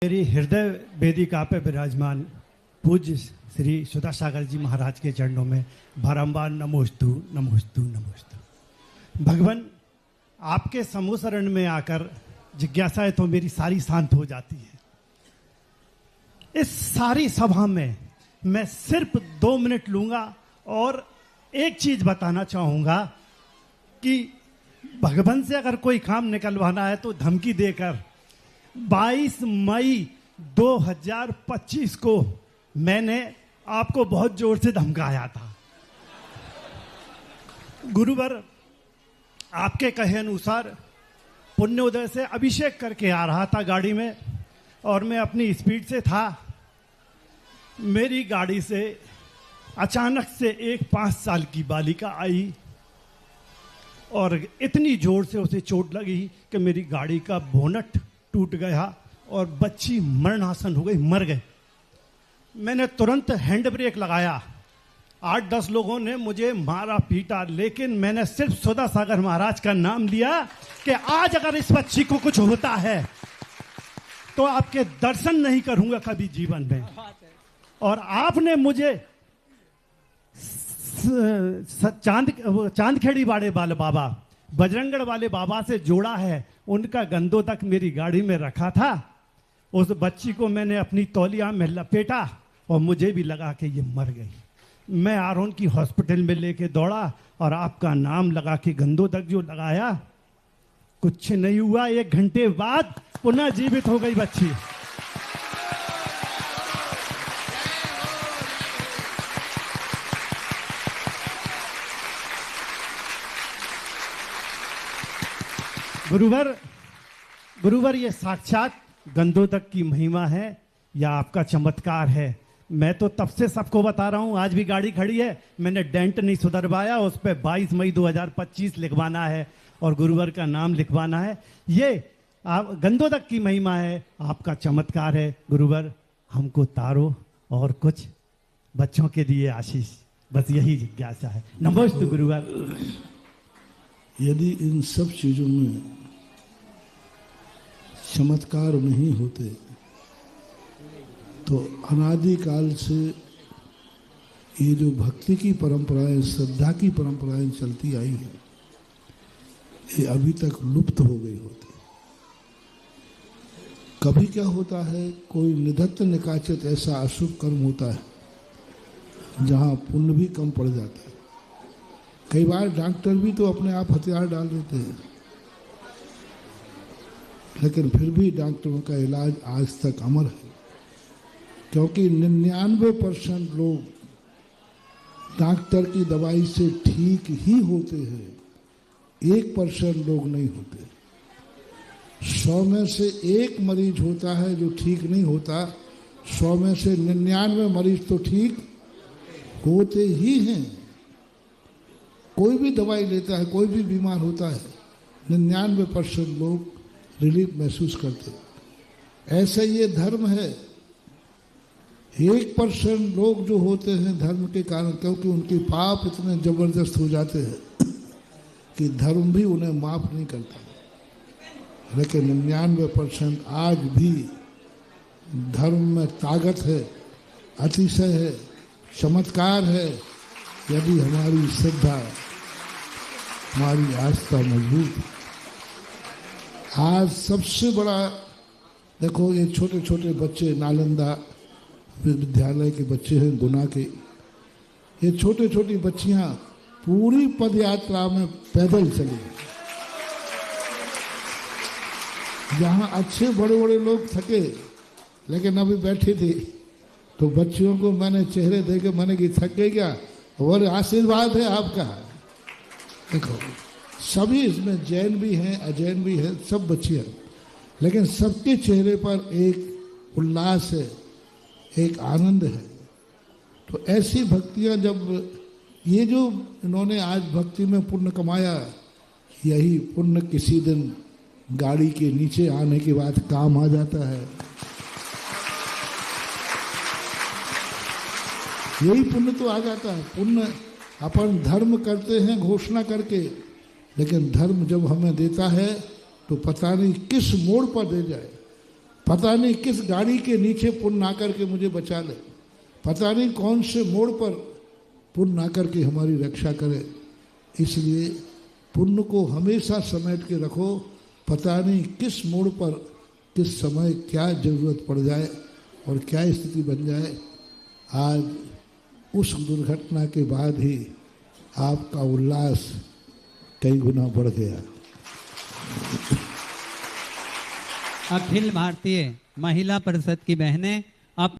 मेरी हृदय वेदिका पे विराजमान पूज्य श्री सुधा सागर जी महाराज के चरणों में बारंबार नमोस्तु नमोस्तु नमोस्तु। भगवान, आपके समूह शरण में आकर जिज्ञासाएं तो मेरी सारी शांत हो जाती है। इस सारी सभा में मैं सिर्फ 2 मिनट लूंगा और एक चीज बताना चाहूंगा कि भगवान से अगर कोई काम निकलवाना है तो धमकी देकर 22 मई 2025 को मैंने आपको बहुत जोर से धमकाया था। गुरुवर, आपके कहे अनुसार पुण्योदय से अभिषेक करके आ रहा था गाड़ी में और मैं अपनी स्पीड से था। मेरी गाड़ी से अचानक से एक 5 साल की बालिका आई और इतनी जोर से उसे चोट लगी कि मेरी गाड़ी का बोनट टूट गया और बच्ची मरणासन हो गई, मर गए। मैंने तुरंत हैंड ब्रेक लगाया। 8-10 लोगों ने मुझे मारा पीटा, लेकिन मैंने सिर्फ सुधा सागर महाराज का नाम लिया कि आज अगर इस बच्ची को कुछ होता है तो आपके दर्शन नहीं करूंगा कभी जीवन में। और आपने मुझे चांदखेड़ी वाले बाबा, बजरंगगढ़ वाले बाबा से जोड़ा है। उनका गंदो तक मेरी गाड़ी में रखा था। उस बच्ची को मैंने अपनी तौलिया में लपेटा और मुझे भी लगा कि ये मर गई। मैं आरोन की हॉस्पिटल में लेके दौड़ा और आपका नाम लगा के गंदो तक जो लगाया, कुछ नहीं हुआ। 1 घंटे बाद पुनः जीवित हो गई बच्ची। गुरुवर, ये साक्षात गंदोदक की महिमा है या आपका चमत्कार है। मैं तो तब से सबको बता रहा हूं, आज भी गाड़ी खड़ी है, मैंने डेंट नहीं सुधरवाया, उस पर 22 मई 2025 लिखवाना है और गुरुवर का नाम लिखवाना है। ये आप गंदोदक की महिमा है, आपका चमत्कार है। गुरुवर, हमको तारो और कुछ बच्चों के लिए आशीष, बस यही जिज्ञासा है। नमस्ते गुरुवर। यदि इन सब चीजों में चमत्कार नहीं होते तो अनादिकाल से ये जो भक्ति की परंपराएं, श्रद्धा की परंपराएं चलती आई हैं, ये अभी तक लुप्त हो गई होती। कभी क्या होता है, कोई निधत्त निकाचित ऐसा अशुभ कर्म होता है जहां पुण्य भी कम पड़ जाता है। कई बार डॉक्टर भी तो अपने आप हथियार डाल देते हैं, लेकिन फिर भी डॉक्टरों का इलाज आज तक अमर है, क्योंकि 99% लोग डॉक्टर की दवाई से ठीक ही होते हैं, 1% लोग नहीं होते। 100 में से 1 मरीज होता है जो ठीक नहीं होता, 100 में से 99 मरीज तो ठीक होते ही हैं। कोई भी दवाई लेता है, कोई भी बीमार होता है, 99% लोग रिलीफ महसूस करते हैं। ऐसा ये धर्म है। 1% लोग जो होते हैं धर्म के कारण, क्योंकि उनके पाप इतने जबरदस्त हो जाते हैं कि धर्म भी उन्हें माफ नहीं करता। लेकिन 99% आज भी धर्म में ताकत है, अतिशय है, चमत्कार है, यदि हमारी श्रद्धा, हमारी आस्था मजबूत है। आज सबसे बड़ा देखो, ये छोटे छोटे बच्चे, नालंदा विद्यालय के बच्चे हैं, गुना के, ये छोटे छोटी बच्चियां पूरी पद यात्रा में पैदल चली। जहां अच्छे बड़े बड़े लोग थके, लेकिन अभी बैठी थी तो बच्चियों को मैंने चेहरे देखे, मैंने कि थक गई क्या? और आशीर्वाद है आपका। देखो, सभी इसमें जैन भी हैं, अजैन भी हैं, सब बच्चियां, लेकिन सबके चेहरे पर एक उल्लास है, एक आनंद है। तो ऐसी भक्तियां, जब ये जो इन्होंने आज भक्ति में पुण्य कमाया, यही पुण्य किसी दिन गाड़ी के नीचे आने के बाद काम आ जाता है। यही पुण्य तो आ जाता है। पुण्य अपन धर्म करते हैं घोषणा करके, लेकिन धर्म जब हमें देता है तो पता नहीं किस मोड़ पर दे जाए। पता नहीं किस गाड़ी के नीचे पुण्य आकर के मुझे बचा ले, पता नहीं कौन से मोड़ पर पुण्य आकर के हमारी रक्षा करे। इसलिए पुण्य को हमेशा समेट के रखो, पता नहीं किस मोड़ पर किस समय क्या जरूरत पड़ जाए और क्या स्थिति बन जाए। आज उस दुर्घटना के बाद ही आपका उल्लास कई गुना बढ़ गया। अखिल भारतीय महिला परिषद की बहनें